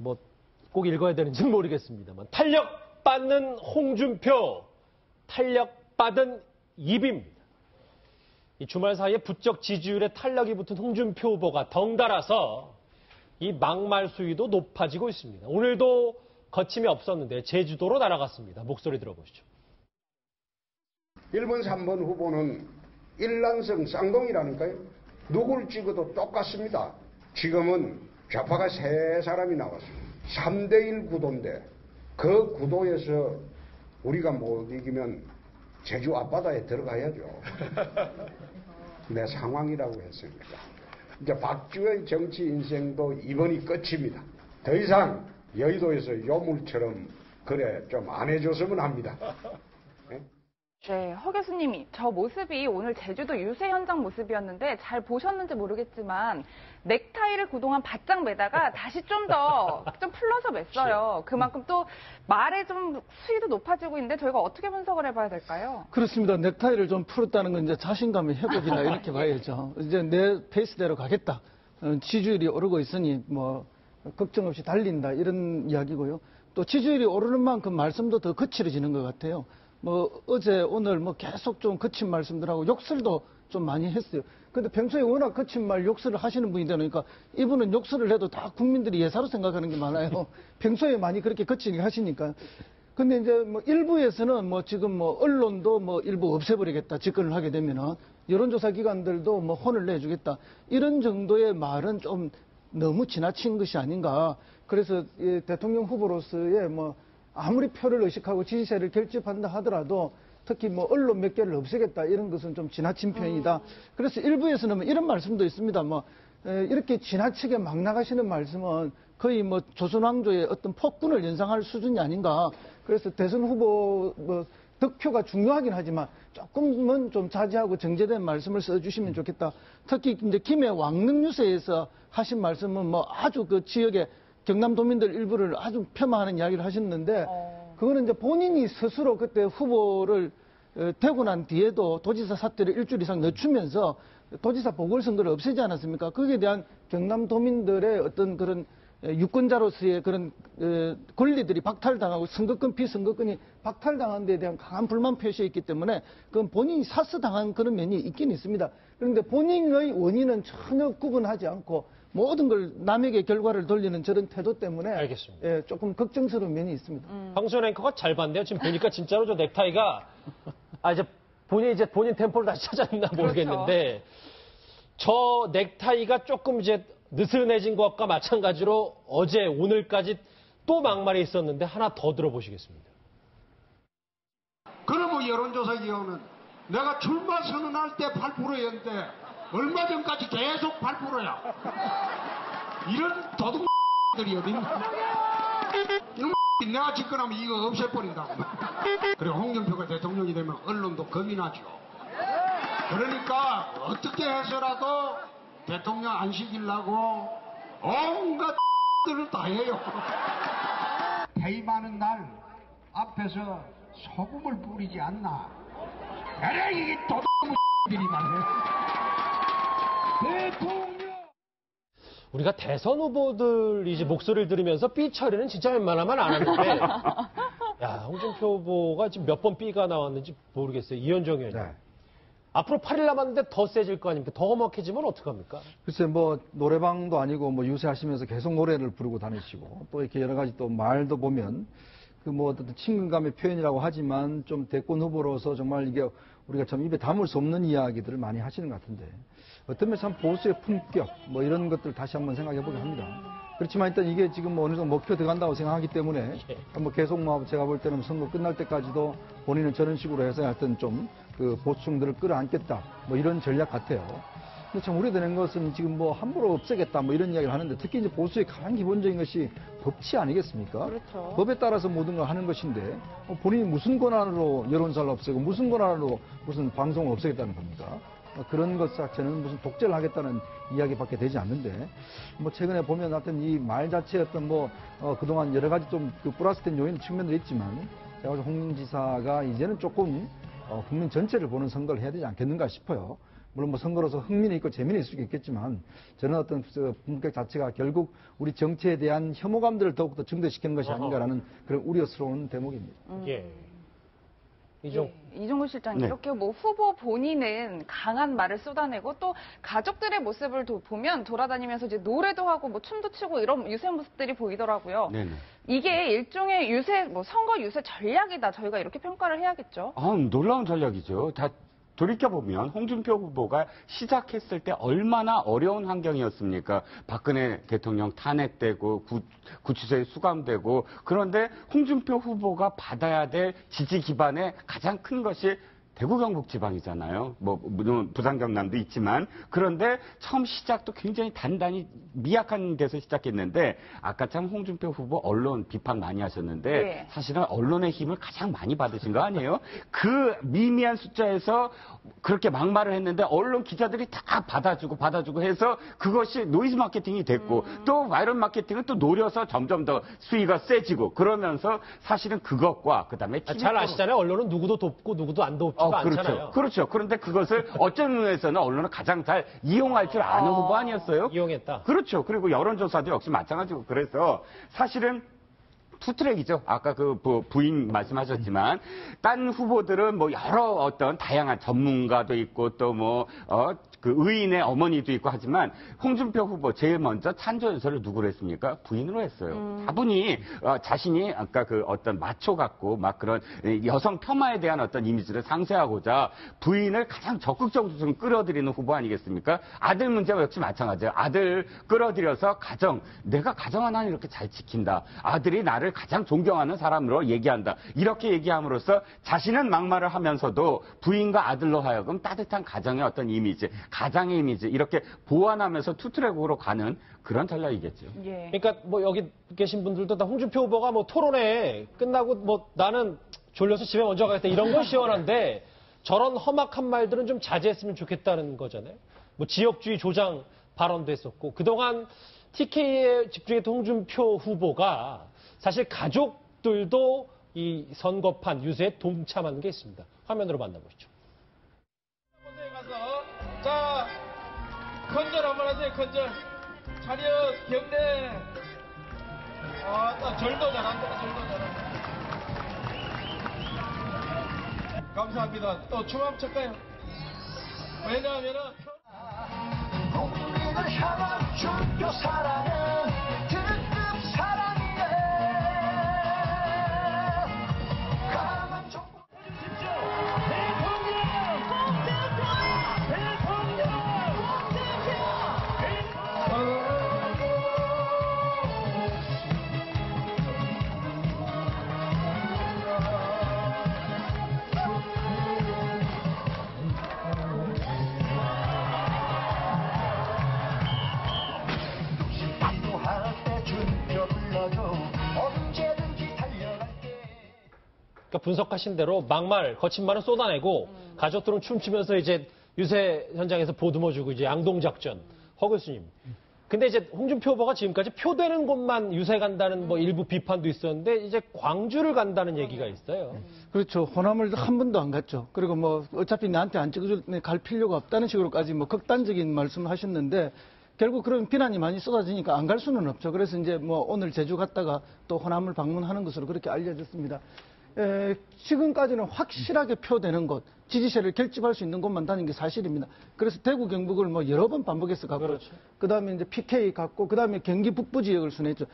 뭐 꼭 읽어야 되는지는 모르겠습니다만 탄력받는 홍준표, 탄력받은 입입니다. 이 주말 사이에 부쩍 지지율에 탄력이 붙은 홍준표 후보가 덩달아서 이 막말 수위도 높아지고 있습니다. 오늘도 거침이 없었는데 제주도로 날아갔습니다. 목소리 들어보시죠. 1번, 3번 후보는 일란성 쌍둥이라니까요. 누굴 찍어도 똑같습니다. 지금은 좌파가 3사람이 나왔습니다. 3대1 구도인데 그 구도에서 우리가 못 이기면 제주 앞바다에 들어가야죠. 내 상황이라고 했으니까. 이제 박주의 정치 인생도 이번이 끝입니다. 더 이상 여의도에서 요물처럼 그래 좀 안 해줬으면 합니다. 네, 허 교수님이 저 모습이 오늘 제주도 유세 현장 모습이었는데 잘 보셨는지 모르겠지만 넥타이를 그동안 바짝 매다가 다시 좀 풀러서 맸어요. 그만큼 또 말에 좀 수위도 높아지고 있는데 저희가 어떻게 분석을 해봐야 될까요? 그렇습니다. 넥타이를 좀 풀었다는 건 이제 자신감의 회복이나 이렇게 봐야죠. 이제 내 페이스대로 가겠다. 지지율이 오르고 있으니 뭐 걱정 없이 달린다 이런 이야기고요. 또 지지율이 오르는 만큼 말씀도 더 거칠어지는 것 같아요. 뭐 어제 오늘 뭐 계속 좀 거친 말씀들하고 욕설도 좀 많이 했어요. 근데 평소에 워낙 거친 말 욕설을 하시는 분이 되니까 이분은 욕설을 해도 다 국민들이 예사로 생각하는 게 많아요. 평소에 많이 그렇게 거치게 하시니까. 근데 이제 뭐 일부에서는 뭐 지금 뭐 언론도 뭐 일부 없애버리겠다 집권을 하게 되면은 여론조사 기관들도 뭐 혼을 내주겠다 이런 정도의 말은 좀 너무 지나친 것이 아닌가. 그래서 이 대통령 후보로서의 뭐 아무리 표를 의식하고 지지세를 결집한다 하더라도 특히 뭐 언론 몇 개를 없애겠다 이런 것은 좀 지나친 편이다. 그래서 일부에서는 뭐 이런 말씀도 있습니다. 뭐 이렇게 지나치게 막 나가시는 말씀은 거의 뭐 조선왕조의 어떤 폭군을 연상할 수준이 아닌가. 그래서 대선 후보 뭐 득표가 중요하긴 하지만 조금은 좀 자제하고 정제된 말씀을 써주시면 좋겠다. 특히 이제 김해 왕릉 유세에서 하신 말씀은 뭐 아주 그 지역의 경남도민들 일부를 아주 폄하하는 이야기를 하셨는데 그거는 이제 본인이 스스로 그때 후보를 되고 난 뒤에도 도지사 사퇴를 일주일 이상 늦추면서 도지사 보궐선거를 없애지 않았습니까? 거기에 대한 경남도민들의 어떤 그런 유권자로서의 그런 권리들이 박탈당하고 선거권, 비선거권이 박탈당한 데에 대한 강한 불만 표시에 있기 때문에 그건 본인이 사스당한 그런 면이 있긴 있습니다. 그런데 본인의 원인은 전혀 구분하지 않고 모든 걸 남에게 결과를 돌리는 저런 태도 때문에 알겠습니다. 예, 조금 걱정스러운 면이 있습니다. 황소연 앵커가 잘 봤네요. 지금 보니까 진짜로 저 넥타이가 이제 본인 템포를 다시 찾았나 모르겠는데 저 넥타이가 조금 이제 느슨해진 것과 마찬가지로 어제 오늘까지 또 막말이 있었는데 하나 더 들어보시겠습니다. 그러면 여론조사 기관은 내가 출마 선언할 때 8%였는데 얼마 전까지 계속 8%야. 이런 도둑들이 어딨나? 이런 내가 집권하면 이거 없애버린다고. 그리고 홍준표가 대통령이 되면 언론도 겁이 나죠. 그러니까 어떻게 해서라도 대통령 안 시키려고 온갖 들을 다 해요. 퇴임하는 날 앞에서 소금을 뿌리지 않나. 에라 이게 도둑들이 말해. 대통령. 우리가 대선 후보들 이제 목소리를 들으면서 삐 처리는 진짜 웬만하면 안 하는데 야, 홍준표 후보가 지금 몇 번 삐가 나왔는지 모르겠어요. 이현정 의원님. 네. 앞으로 8일 남았는데 더 세질 거 아닙니까? 더 험악해지면 어떡합니까? 글쎄 뭐 노래방도 아니고 뭐 유세하시면서 계속 노래를 부르고 다니시고 또 이렇게 여러 가지 또 말도 보면 그 뭐 어떤 친근감의 표현이라고 하지만 좀 대권 후보로서 정말 이게 우리가 참 입에 담을 수 없는 이야기들을 많이 하시는 것 같은데 어떤 면에서 참 보수의 품격 뭐 이런 것들 다시 한번 생각해 보게 합니다. 그렇지만 일단 이게 지금 뭐 어느 정도 목표 들어간다고 생각하기 때문에 뭐 계속 뭐 제가 볼 때는 선거 끝날 때까지도 본인은 저런 식으로 해서 하여튼 좀 그 보수층들을 끌어안겠다 뭐 이런 전략 같아요. 근데 참 우려되는 것은 지금 뭐 함부로 없애겠다 뭐 이런 이야기를 하는데 특히 이제 보수의 가장 기본적인 것이 법치 아니겠습니까? 그렇죠. 법에 따라서 모든 걸 하는 것인데 본인이 무슨 권한으로 여론사를 없애고 무슨 권한으로 무슨 방송을 없애겠다는 겁니까? 그런 것 자체는 무슨 독재를 하겠다는 이야기밖에 되지 않는데 뭐 최근에 보면 하여튼 이 말 자체의 어떤 뭐 그동안 여러 가지 좀 그 플러스된 요인 측면들이 있지만 제가 볼 때 홍 지사가 이제는 조금 국민 전체를 보는 선거를 해야 되지 않겠는가 싶어요. 물론 뭐 선거로서 흥미는 있고 재미는 있을 수 있겠지만 저는 어떤 품격 자체가 결국 우리 정치에 대한 혐오감들을 더욱더 증대시키는 것이 아닌가라는 그런 우려스러운 대목입니다. 예. 이종구 실장님, 네. 이렇게 뭐 후보 본인은 강한 말을 쏟아내고 또 가족들의 모습을 보면 돌아다니면서 이제 노래도 하고 뭐 춤도 추고 이런 유세 모습들이 보이더라고요. 네네. 이게 일종의 유세, 뭐 선거 유세 전략이다. 저희가 이렇게 평가를 해야겠죠. 놀라운 전략이죠. 다 돌이켜보면 홍준표 후보가 시작했을 때 얼마나 어려운 환경이었습니까? 박근혜 대통령 탄핵되고 구치소에 수감되고 그런데 홍준표 후보가 받아야 될 지지 기반의 가장 큰 것이 대구 경북 지방이잖아요. 뭐 물론 부산 경남도 있지만 그런데 처음 시작도 굉장히 단단히 미약한 데서 시작했는데 아까 참 홍준표 후보 언론 비판 많이 하셨는데 네. 사실은 언론의 힘을 가장 많이 받으신 거 아니에요? 그 미미한 숫자에서 그렇게 막말을 했는데 언론 기자들이 다 받아주고 해서 그것이 노이즈 마케팅이 됐고 또 바이럴 마케팅은 또 노려서 점점 더 수위가 세지고 그러면서 사실은 그것과 그다음에 잘 아시잖아요. 언론은 누구도 돕고 누구도 안 돕지가 않잖아요. 그렇죠. 그런데 그것을 어떤 면에서는 언론은 가장 잘 이용할 줄 아는 후보 아니었어요? 이용했다. 그렇죠. 그리고 여론조사도 역시 마찬가지고 그래서 사실은 투트랙이죠. 아까 그 부인 말씀하셨지만 딴 후보들은 뭐 여러 어떤 다양한 전문가도 있고 또 뭐 그 의인의 어머니도 있고 하지만 홍준표 후보 제일 먼저 찬조 연설을 누구로 했습니까? 부인으로 했어요. 다분히 자신이 아까 그 어떤 마초 같고 막 그런 여성 폄하에 대한 어떤 이미지를 상쇄하고자 부인을 가장 적극적으로 좀 끌어들이는 후보 아니겠습니까? 아들 문제와 역시 마찬가지예요. 아들 끌어들여서 내가 가정 하나는 이렇게 잘 지킨다. 아들이 나를 가장 존경하는 사람으로 얘기한다. 이렇게 얘기함으로써 자신은 막말을 하면서도 부인과 아들로 하여금 따뜻한 가정의 어떤 이미지, 가장의 이미지 이렇게 보완하면서 투트랙으로 가는 그런 전략이겠죠. 예. 그러니까 뭐 여기 계신 분들도 다 홍준표 후보가 뭐 토론회 끝나고 뭐 나는 졸려서 집에 먼저 가겠다 이런 건 시원한데 저런 험악한 말들은 좀 자제했으면 좋겠다는 거잖아요. 뭐 지역주의 조장 발언도 했었고 그동안 TK에 집중했던 홍준표 후보가 사실 가족들도 이 선거판 유세에 동참하는 게 있습니다. 화면으로 만나보시죠. 곳에 가서 자 건절 한번 하세요. 건절 차렷 경례 절도 잘한다. 절도 잘한다. 감사합니다. 또 춤 한번 출까요? 왜냐하면은 국민을 향한 준표 사랑은 특급 사랑이네. 강한 정부 주십시오. 대통령 그러니까 분석하신 대로 막말, 거친 말은 쏟아내고 가족들은 춤추면서 이제 유세 현장에서 보듬어주고 이제 양동작전, 허 교수님. 근데 이제 홍준표 후보가 지금까지 표되는 곳만 유세 간다는 뭐 일부 비판도 있었는데 이제 광주를 간다는 얘기가 있어요. 그렇죠. 호남을 한 번도 안 갔죠. 그리고 뭐 어차피 나한테 안 찍어줄 때 갈 필요가 없다는 식으로까지 뭐 극단적인 말씀을 하셨는데 결국 그런 비난이 많이 쏟아지니까 안 갈 수는 없죠. 그래서 이제 뭐 오늘 제주 갔다가 또 호남을 방문하는 것으로 그렇게 알려졌습니다. 지금까지는 확실하게 표되는 곳, 지지세를 결집할 수 있는 곳만 다닌 게 사실입니다. 그래서 대구, 경북을 뭐 여러 번 반복해서 갔고, 그렇죠. 그다음에 이제 PK 갔고, 그다음에 경기 북부 지역을 순회했죠.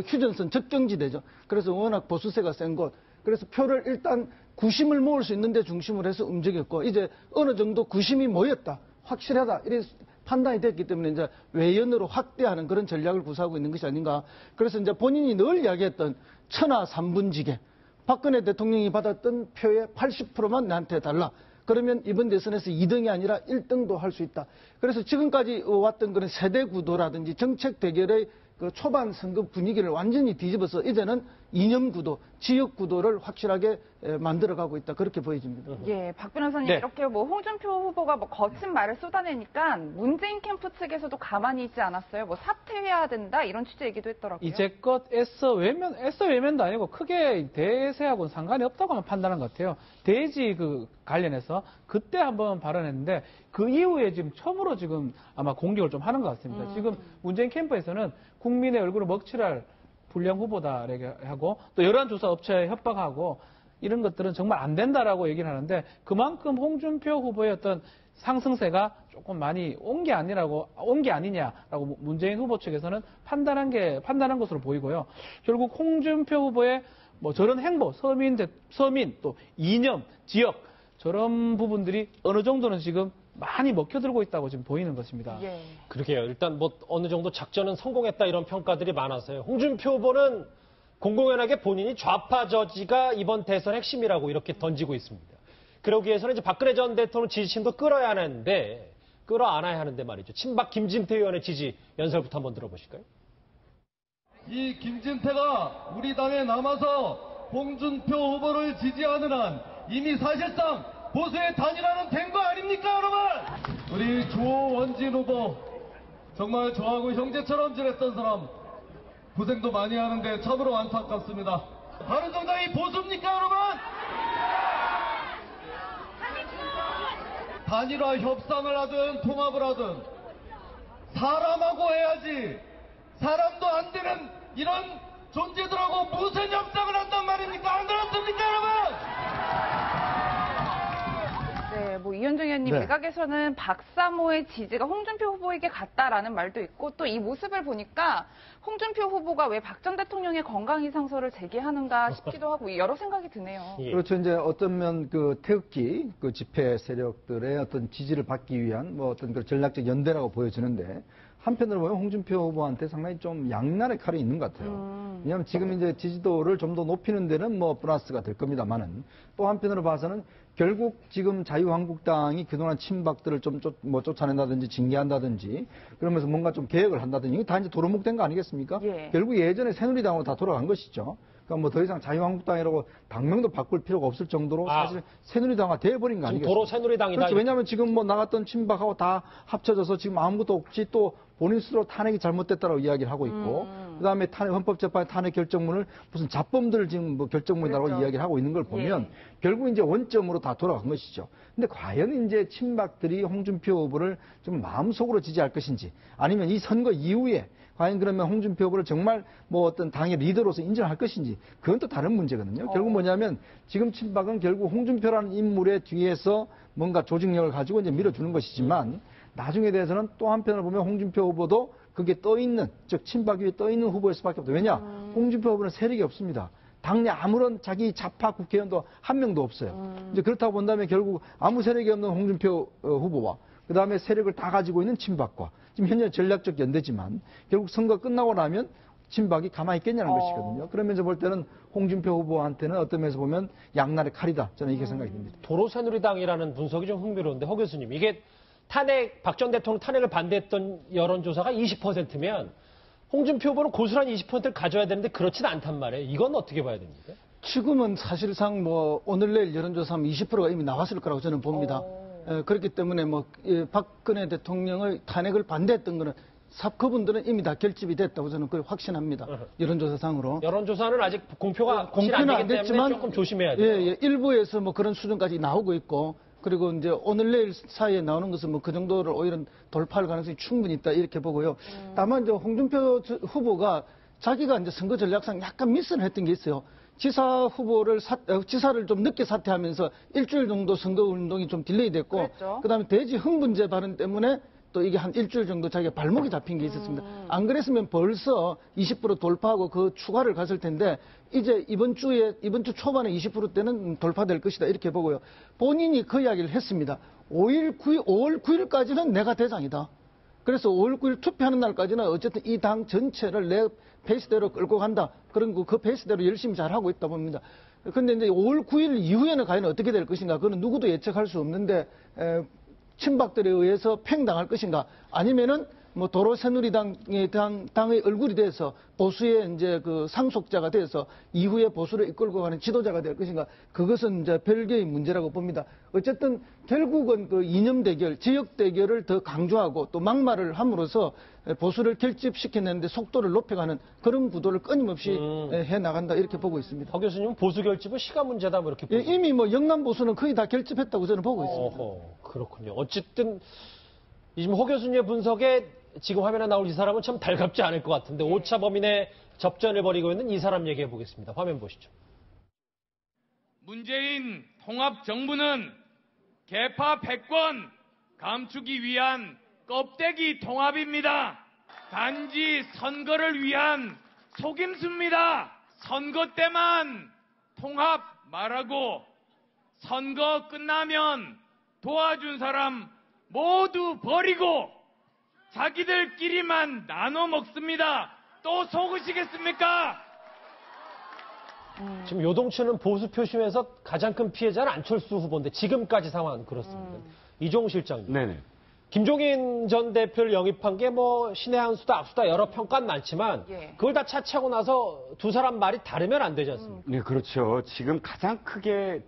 휴전선 적경지대죠. 그래서 워낙 보수세가 센 곳. 그래서 표를 일단 구심을 모을 수 있는 데 중심으로 해서 움직였고, 이제 어느 정도 구심이 모였다. 확실하다. 이래 판단이 됐기 때문에 이제 외연으로 확대하는 그런 전략을 구사하고 있는 것이 아닌가. 그래서 이제 본인이 늘 이야기했던 천하 삼분지계. 박근혜 대통령이 받았던 표의 80%만 나한테 달라. 그러면 이번 대선에서 2등이 아니라 1등도 할 수 있다. 그래서 지금까지 왔던 그런 세대 구도라든지 정책 대결의 그 초반 선거 분위기를 완전히 뒤집어서 이제는 이념 구도, 지역 구도를 확실하게 만들어가고 있다. 그렇게 보여집니다. 예, 박 변호사님 네. 이렇게 뭐 홍준표 후보가 뭐 거친 말을 쏟아내니까 문재인 캠프 측에서도 가만히 있지 않았어요. 뭐 사퇴해야 된다 이런 취지 얘기도 했더라고요. 이제껏 애써 외면도 아니고 크게 대세하고는 상관이 없다고만 판단한 것 같아요. 대지 관련해서 그때 한번 발언했는데 그 이후에 지금 처음으로 지금 아마 공격을 좀 하는 것 같습니다. 지금 문재인 캠프에서는 국민의 얼굴을 먹칠할 불량 후보다 이렇게 하고 또 여론조사 업체에 협박하고 이런 것들은 정말 안 된다라고 얘기를 하는데 그만큼 홍준표 후보의 어떤 상승세가 조금 많이 온 게 아니냐라고 문재인 후보 측에서는 판단한 것으로 보이고요. 결국 홍준표 후보의 뭐 저런 행보, 서민 또 이념, 지역 저런 부분들이 어느 정도는 지금 많이 먹혀들고 있다고 지금 보이는 것입니다. 예. 그러게요. 일단 뭐 어느 정도 작전은 성공했다 이런 평가들이 많아서요. 홍준표 후보는 공공연하게 본인이 좌파 저지가 이번 대선 핵심이라고 이렇게 던지고 있습니다. 그러기 위해서는 이제 박근혜 전 대통령 지지층도 끌어안아야 하는데 말이죠. 친박 김진태 의원의 지지 연설부터 한번 들어보실까요? 이 김진태가 우리 당에 남아서 홍준표 후보를 지지하는 한 이미 사실상 보수의 단일화는 된 거 아닙니까, 여러분? 우리 조원진 후보 정말 저하고 형제처럼 지냈던 사람 고생도 많이 하는데 참으로 안타깝습니다. 바른정당이 보수입니까, 여러분? 단일화 협상을 하든 통합을 하든 사람하고 해야지 사람도 안 되는 이런 존재들하고 무슨 협상을 한단 말입니까? 안 그렇습니까, 여러분? 네, 뭐 이현정 의원님 네. 일각에서는 박사모의 지지가 홍준표 후보에게 갔다라는 말도 있고 또 이 모습을 보니까 홍준표 후보가 왜 박 전 대통령의 건강 이상설을 제기하는가 싶기도 하고 여러 생각이 드네요. 예. 그렇죠. 이제 어쩌면 태극기 집회 세력들의 어떤 지지를 받기 위한 뭐 어떤 전략적 연대라고 보여지는데 한편으로 보면 홍준표 후보한테 상당히 좀 양날의 칼이 있는 것 같아요. 왜냐하면 지금 이제 지지도를 좀 더 높이는 데는 뭐 플러스가 될 겁니다만은 또 한편으로 봐서는 결국 지금 자유한국당이 그동안 친박들을 좀 쫓아낸다든지 징계한다든지 그러면서 뭔가 좀 개혁을 한다든지 이게 다 이제 도루묵된 거 아니겠습니까? 예. 결국 예전에 새누리당으로 다 돌아간 것이죠. 그러니까 뭐 더 이상 자유한국당이라고 당명도 바꿀 필요가 없을 정도로 사실 새누리당화 돼버린 거 지금 아니겠습니까? 도로 새누리당이다. 그렇죠. 왜냐하면 지금 뭐 나갔던 친박하고 다 합쳐져서 지금 아무것도 없이 또 본인 스스로 탄핵이 잘못됐다고 이야기를 하고 있고 그다음에 헌법재판의 탄핵 결정문을 무슨 자범들 지금 뭐 결정문이라고 그렇죠. 이야기를 하고 있는 걸 보면 결국 이제 원점으로 다 돌아간 것이죠. 근데 과연 이제 친박들이 홍준표 후보를 좀 마음속으로 지지할 것인지 아니면 이 선거 이후에 과연 그러면 홍준표 후보를 정말 뭐 어떤 당의 리더로서 인정할 것인지 그건 또 다른 문제거든요. 결국 뭐냐면 지금 친박은 결국 홍준표라는 인물의 뒤에서 뭔가 조직력을 가지고 이제 밀어주는 것이지만 나중에 대해서는 또 한편으로 보면 홍준표 후보도 그게 떠있는 즉 친박 위에 떠있는 후보일 수밖에 없다. 왜냐? 홍준표 후보는 세력이 없습니다. 당내 아무런 자기 좌파 국회의원도 한 명도 없어요. 이제 그렇다고 본다면 결국 아무 세력이 없는 홍준표 후보와 그 다음에 세력을 다 가지고 있는 친박과 지금 현재 전략적 연대지만 결국 선거 끝나고 나면 친박이 가만히 있겠냐는 것이거든요. 그러면서 볼 때는 홍준표 후보한테는 어떤 면에서 보면 양날의 칼이다. 저는 이렇게 생각이 듭니다. 도로 새누리당이라는 분석이 좀 흥미로운데 허 교수님 이게 박 전 대통령 탄핵을 반대했던 여론조사가 20%면 홍준표 후보는 고스란히 20%를 가져야 되는데 그렇진 않단 말이에요. 이건 어떻게 봐야 됩니까? 지금은 사실상 뭐 오늘 내일 여론조사하면 20%가 이미 나왔을 거라고 저는 봅니다. 그렇기 때문에 뭐 박근혜 대통령의 탄핵을 반대했던 거는 그분들은 이미 다 결집이 됐다고 저는 그걸 확신합니다. 여론조사상으로. 여론조사는 아직 공표가 공표는 안 됐지만 조금 조심해야 돼요. 일부에서 뭐 그런 수준까지 나오고 있고 그리고 이제 오늘 내일 사이에 나오는 것은 뭐 그 정도를 오히려 돌파할 가능성이 충분히 있다 이렇게 보고요. 다만 이제 홍준표 후보가 자기가 이제 선거 전략상 약간 미스를 했던 게 있어요. 지사를 좀 늦게 사퇴하면서 일주일 정도 선거 운동이 좀 딜레이 됐고 그다음에 대지 흥분제 발언 때문에 또 이게 한 일주일 정도 자기가 발목이 잡힌 게 있었습니다. 안 그랬으면 벌써 20% 돌파하고 그 추가를 갔을 텐데 이제 이번 주 초반에 20%대는 돌파될 것이다 이렇게 보고요. 본인이 그 이야기를 했습니다. 5월 9일까지는 내가 대장이다. 그래서 5월 9일 투표하는 날까지는 어쨌든 이 당 전체를 내 페이스대로 끌고 간다. 그런 그 페이스대로 열심히 잘하고 있다 봅니다. 그런데 이제 5월 9일 이후에는 과연 어떻게 될 것인가 그건 누구도 예측할 수 없는데 친박들에 의해서 팽당할 것인가 아니면은 뭐 도로 새누리당의 당의 얼굴이 돼서 보수의 이제 그 상속자가 돼서 이후에 보수를 이끌고 가는 지도자가 될 것인가, 그것은 이제 별개의 문제라고 봅니다. 어쨌든 결국은 그 이념 대결, 지역 대결을 더 강조하고 또 막말을 함으로써 보수를 결집시켜내는데 속도를 높여가는 그런 구도를 끊임없이 해 나간다, 이렇게 보고 있습니다. 박 교수님은 보수 결집은 시간 문제다 뭐 이렇게 예, 보세요. 이미 뭐 영남 보수는 거의 다 결집했다고 저는 보고 있습니다. 그렇군요. 어쨌든 지금 허 교수님의 분석에 지금 화면에 나올 이 사람은 참 달갑지 않을 것 같은데, 5차 범인의 접전을 벌이고 있는 이 사람 얘기해 보겠습니다. 화면 보시죠. 문재인 통합정부는 개파 패권 감추기 위한 껍데기 통합입니다. 단지 선거를 위한 속임수입니다. 선거 때만 통합 말하고 선거 끝나면 도와준 사람 모두 버리고 자기들끼리만 나눠 먹습니다. 또 속으시겠습니까? 지금 요동치는 보수 표심에서 가장 큰 피해자는 안철수 후보인데 지금까지 상황은 그렇습니다. 이종우 실장님. 네네. 김종인 전 대표를 영입한 게 뭐 신의 한 수다 악수다 여러 평가는 많지만 예. 그걸 다 차치하고 나서 두 사람 말이 다르면 안 되지 않습니까? 네, 그렇죠. 지금 가장 크게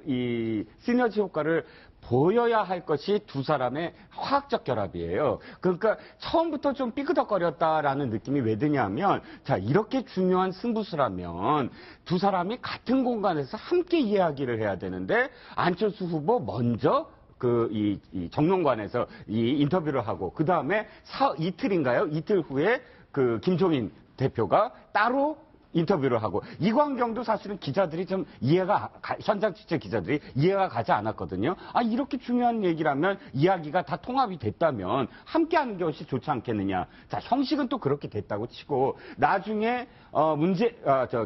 이 시너지 효과를 보여야 할 것이 두 사람의 화학적 결합이에요. 그러니까 처음부터 좀 삐그덕거렸다라는 느낌이 왜 드냐면, 자, 이렇게 중요한 승부수라면 두 사람이 같은 공간에서 함께 이야기를 해야 되는데, 안철수 후보 먼저 이 정론관에서 이 인터뷰를 하고, 그 다음에 이틀인가요? 이틀 후에 그 김종인 대표가 따로 인터뷰를 하고, 이 광경도 사실은 기자들이 좀 현장 취재 기자들이 이해가 가지 않았거든요. 아, 이렇게 중요한 얘기라면, 이야기가 다 통합이 됐다면 함께 하는 것이 좋지 않겠느냐. 자, 형식은 또 그렇게 됐다고 치고, 나중에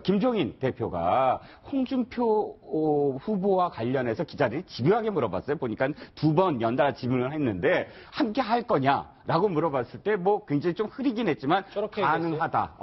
김종인 대표가 홍준표 후보와 관련해서 기자들이 집요하게 물어봤어요. 보니까 2번 연달아 질문을 했는데, 함께 할 거냐라고 물어봤을 때 뭐 굉장히 좀 흐리긴 했지만 가능하다.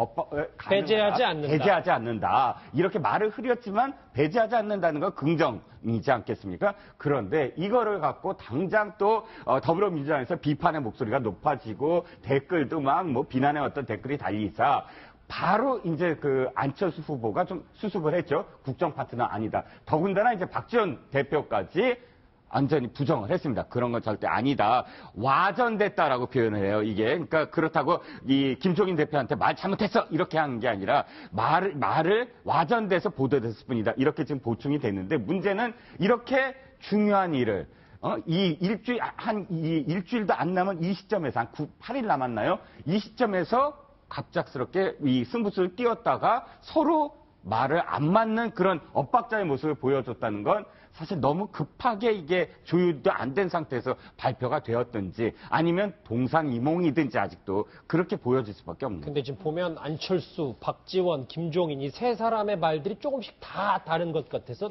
배제하지 않는다. 배제하지 않는다. 이렇게 말을 흐렸지만 배제하지 않는다는 건 긍정이지 않겠습니까? 그런데 이거를 갖고 당장 또 더불어민주당에서 비판의 목소리가 높아지고 댓글도 막 뭐 비난의 어떤 댓글이 달리자 바로 이제 그 안철수 후보가 좀 수습을 했죠. 국정 파트너 아니다. 더군다나 이제 박지원 대표까지 완전히 부정을 했습니다. 그런 건 절대 아니다. 와전됐다라고 표현을 해요, 이게. 그러니까 그렇다고 이 김종인 대표한테 말 잘못했어! 이렇게 하는 게 아니라 말을 와전돼서 보도됐을 뿐이다. 이렇게 지금 보충이 됐는데, 문제는 이렇게 중요한 일을 이 일주일도 안 남은 이 시점에서 한 8일 남았나요? 이 시점에서 갑작스럽게 이 승부수를 띄웠다가 서로 말을 안 맞는 그런 엇박자의 모습을 보여줬다는 건 사실 너무 급하게 이게 조율도 안 된 상태에서 발표가 되었든지 아니면 동상이몽이든지 아직도 그렇게 보여질 수밖에 없는. 근데 지금 보면 안철수, 박지원, 김종인 이 세 사람의 말들이 조금씩 다 다른 것 같아서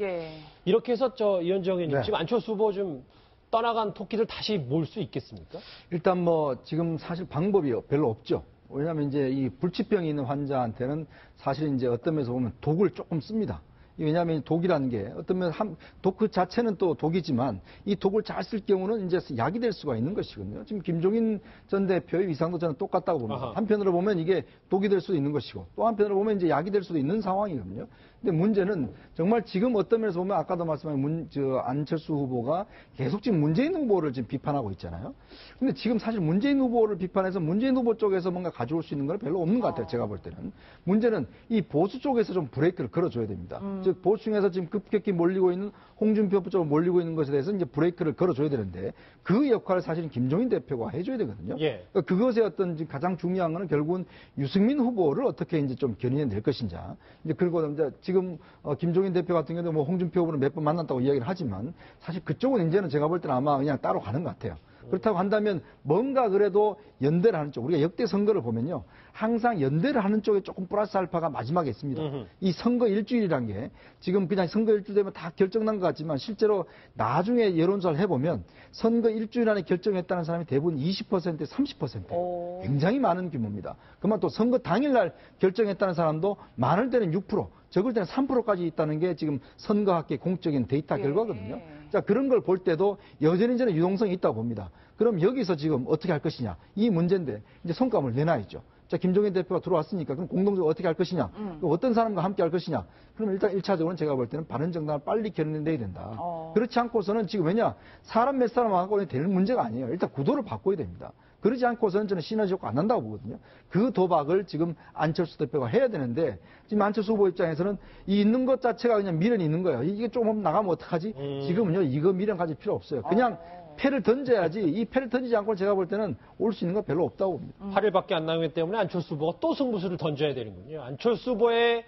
이렇게 해서 이현정 의원님 지금 안철수 후보 좀 떠나간 토끼들 다시 몰 수 있겠습니까? 일단 뭐 지금 사실 방법이 별로 없죠. 왜냐하면 이제 이 불치병이 있는 환자한테는 사실 이제 어떤 면에서 보면 독을 조금 씁니다. 왜냐하면 독이라는 게 어떤 면 독 그 자체는 또 독이지만 이 독을 잘 쓸 경우는 이제 약이 될 수가 있는 것이거든요. 지금 김종인 전 대표의 위상도 저는 똑같다고 봅니다. 한편으로 보면 이게 독이 될 수도 있는 것이고 또 한편으로 보면 이제 약이 될 수도 있는 상황이거든요. 근데 문제는 정말 지금 어떤 면에서 보면 아까도 말씀하신 안철수 후보가 계속 지금 문재인 후보를 지금 비판하고 있잖아요. 근데 지금 사실 문재인 후보를 비판해서 문재인 후보 쪽에서 뭔가 가져올 수 있는 건 별로 없는 것 같아요. 제가 볼 때는. 문제는 이 보수 쪽에서 좀 브레이크를 걸어줘야 됩니다. 즉 보수 중에서 지금 급격히 몰리고 있는 홍준표 쪽으로 몰리고 있는 것에 대해서 이제 브레이크를 걸어줘야 되는데 그 역할을 사실은 김종인 대표가 해줘야 되거든요. 그러니까 그것의 어떤 가장 중요한 거는 결국은 유승민 후보를 어떻게 이제 좀 견인해 낼 것인가. 이제 그리고 이제 지금 김종인 대표 같은 경우도 뭐 홍준표 후보를 몇 번 만났다고 이야기를 하지만 사실 그쪽은 이제는 제가 볼 때는 아마 그냥 따로 가는 것 같아요. 그렇다고 한다면 뭔가 그래도 연대를 하는 쪽, 우리가 역대 선거를 보면요. 항상 연대를 하는 쪽에 조금 플러스 알파가 마지막에 있습니다. 이 선거 일주일이란 게 지금 그냥 선거 일주일 되면 다 결정난 것 같지만 실제로 나중에 여론조사를 해보면 선거 일주일 안에 결정했다는 사람이 대부분 20%, 30%. 굉장히 많은 규모입니다. 그만 또 선거 당일날 결정했다는 사람도 많을 때는 6%, 적을 때는 3%까지 있다는 게 지금 선거학계 공적인 데이터 결과거든요. 자, 그런 걸 볼 때도 여전히 저는 유동성이 있다고 봅니다. 그럼 여기서 지금 어떻게 할 것이냐. 이 문제인데 이제 성과를 내놔야죠. 자, 김종인 대표가 들어왔으니까 그럼 공동적으로 어떻게 할 것이냐. 어떤 사람과 함께 할 것이냐. 그러면 일단 1차적으로는 제가 볼 때는 바른정당을 빨리 견인해야 된다. 그렇지 않고서는 지금 왜냐. 사람 몇 사람하고는 될 문제가 아니에요. 일단 구도를 바꿔야 됩니다. 그러지 않고서는 저는 시너지 효과 안 난다고 보거든요. 그 도박을 지금 안철수 대표가 해야 되는데 지금 안철수 후보 입장에서는 이 있는 것 자체가 그냥 미련이 있는 거예요. 이게 조금 나가면 어떡하지? 지금은요. 이거 미련 가질 필요 없어요. 그냥 패를 던져야지. 이 패를 던지지 않고 제가 볼 때는 올 수 있는 거 별로 없다고 봅니다. 8일밖에 안 남았기 때문에 안철수 후보가 또 승부수를 던져야 되는군요. 안철수 후보의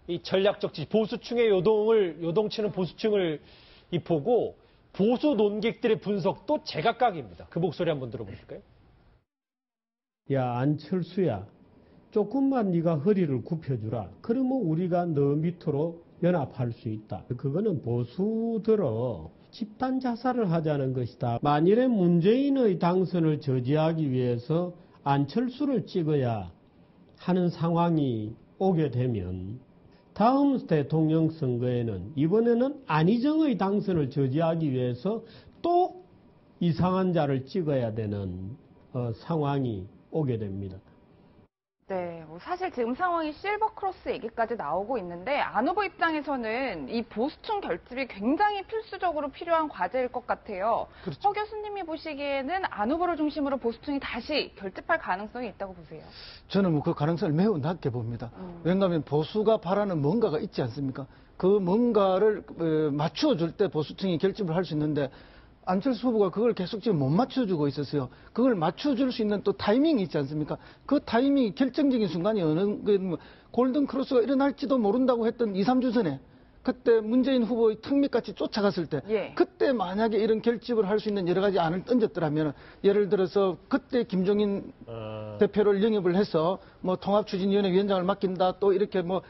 이 전략적 지지, 보수층의 요동치는 보수층을 보고 보수 논객들의 분석도 제각각입니다. 그 목소리 한번 들어보실까요? 야, 안철수야, 조금만 네가 허리를 굽혀주라. 그러면 우리가 너 밑으로 연합할 수 있다. 그거는 보수들어 집단 자살을 하자는 것이다. 만일에 문재인의 당선을 저지하기 위해서 안철수를 찍어야 하는 상황이 오게 되면 다음 대통령 선거에는 이번에는 안희정의 당선을 저지하기 위해서 또 이상한 자를 찍어야 되는 상황이 오게 됩니다. 네, 사실 지금 상황이 실버크로스 얘기까지 나오고 있는데 안 후보 입장에서는 이 보수층 결집이 굉장히 필수적으로 필요한 과제일 것 같아요. 그렇죠. 허 교수님이 보시기에는 안 후보를 중심으로 보수층이 다시 결집할 가능성이 있다고 보세요? 저는 뭐 그 가능성을 매우 낮게 봅니다. 왜냐하면 보수가 바라는 뭔가가 있지 않습니까? 그 뭔가를 맞추어줄 때 보수층이 결집을 할 수 있는데 안철수 후보가 그걸 계속 지금 못 맞춰주고 있었어요. 그걸 맞춰줄 수 있는 또 타이밍이 있지 않습니까? 그 타이밍이 결정적인 순간이 골든 크로스가 일어날지도 모른다고 했던 2, 3주 전에 그때 문재인 후보의 턱밑같이 쫓아갔을 때 그때 만약에 이런 결집을 할 수 있는 여러 가지 안을 던졌더라면 예를 들어서 그때 김종인 대표를 영입을 해서 뭐 통합추진위원회 위원장을 맡긴다 또 이렇게 뭐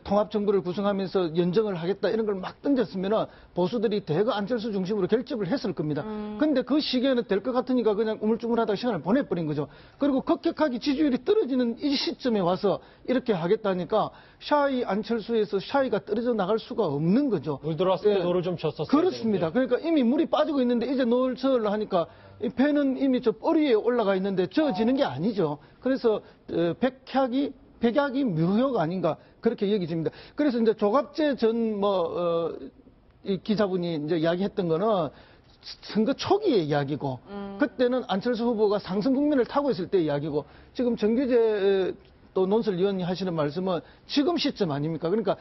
통합정부를 구성하면서 연정을 하겠다 이런 걸 막 던졌으면 보수들이 대거 안철수 중심으로 결집을 했을 겁니다. 근데 그 시기에는 될 것 같으니까 그냥 우물쭈물하다가 시간을 보내버린 거죠. 그리고 급격하게 지지율이 떨어지는 이 시점에 와서 이렇게 하겠다니까 샤이 안철수에서 샤이가 떨어져 나갈 수가 없는 거죠. 물 들어왔을 때 노를 좀 줬었어요. 그렇습니다. 그러니까 이미 물이 빠지고 있는데 이제 노를 저으려 하니까 이 배는 이미 저 뿌리 위에 올라가 있는데 저어지는 게 아니죠. 그래서 백약이 묘효가 아닌가 그렇게 여겨집니다. 그래서 이제 조갑재 전 이 기자분이 이제 이야기했던 거는 선거 초기의 이야기고 그때는 안철수 후보가 상승 국면을 타고 있을 때 이야기고 지금 정규재 또 논설위원이 하시는 말씀은 지금 시점 아닙니까? 그러니까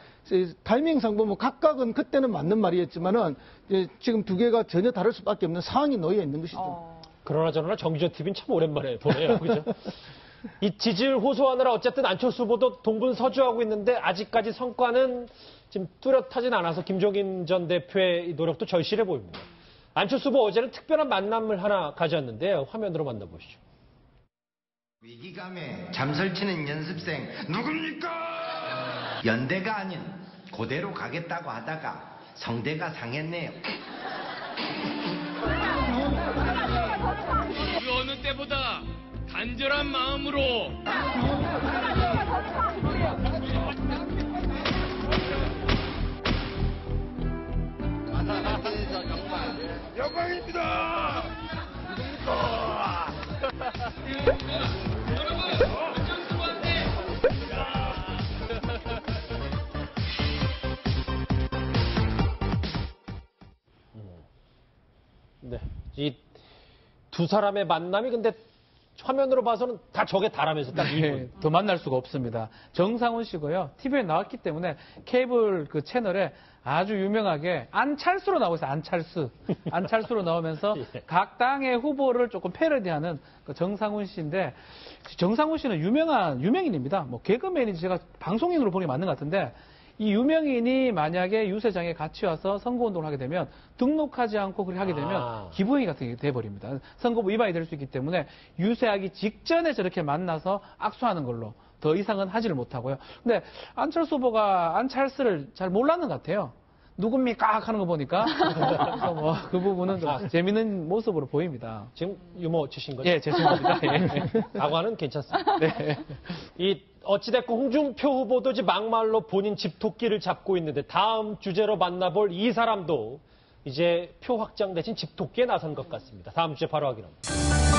타이밍상 보면 각각은 그때는 맞는 말이었지만은 지금 두 개가 전혀 다를 수밖에 없는 상황이 놓여 있는 것이죠. 그러나 저러나 정기전 TV는 참 오랜만에 보네요. 그죠? 이 지지율 호소하느라 어쨌든 안철수 후보도 동분서주하고 있는데 아직까지 성과는 지금 뚜렷하진 않아서 김종인 전 대표의 노력도 절실해 보입니다. 안철수 후보 어제는 특별한 만남을 하나 가졌는데요. 화면으로 만나보시죠. 위기감에 잠설치는 연습생 누굽니까? 연대가 아닌 고대로 가겠다고 하다가 성대가 상했네요. 그 어느 때보다 간절한 마음으로 영광입니다. 네, 이 두 사람의 만남이 근데 화면으로 봐서는 다 저게 다라면서 딱 네, 더 만날 수가 없습니다. 정상훈 씨고요. TV에 나왔기 때문에 케이블 그 채널에 아주 유명하게 안철수로 나오고 있어요. 안철수로 나오면서 각 당의 후보를 조금 패러디하는 그 정상훈 씨인데 정상훈 씨는 유명인입니다. 뭐 개그맨인지 제가 방송인으로 보는 게 맞는 것 같은데 이 유명인이 만약에 유세장에 같이 와서 선거운동을 하게 되면 등록하지 않고 그렇게 하게 되면 기부행위 같은 게 돼버립니다. 선거부 위반이 될 수 있기 때문에 유세하기 직전에 저렇게 만나서 악수하는 걸로 더 이상은 하지를 못하고요. 근데 안철수 후보가 안철수를 잘 몰랐는 것 같아요. 누굽니까? 하는 거 보니까 그래서 뭐 그 부분은 좀 재밌는 모습으로 보입니다. 지금 유머 치신 거죠? 예, 죄송합니다. 예. 악화는 괜찮습니다. 네. 어찌됐건 홍준표 후보도 이제 막말로 본인 집토끼를 잡고 있는데 다음 주제로 만나볼 이 사람도 이제 표 확장 대신 집토끼에 나선 것 같습니다. 다음 주에 바로 확인합니다.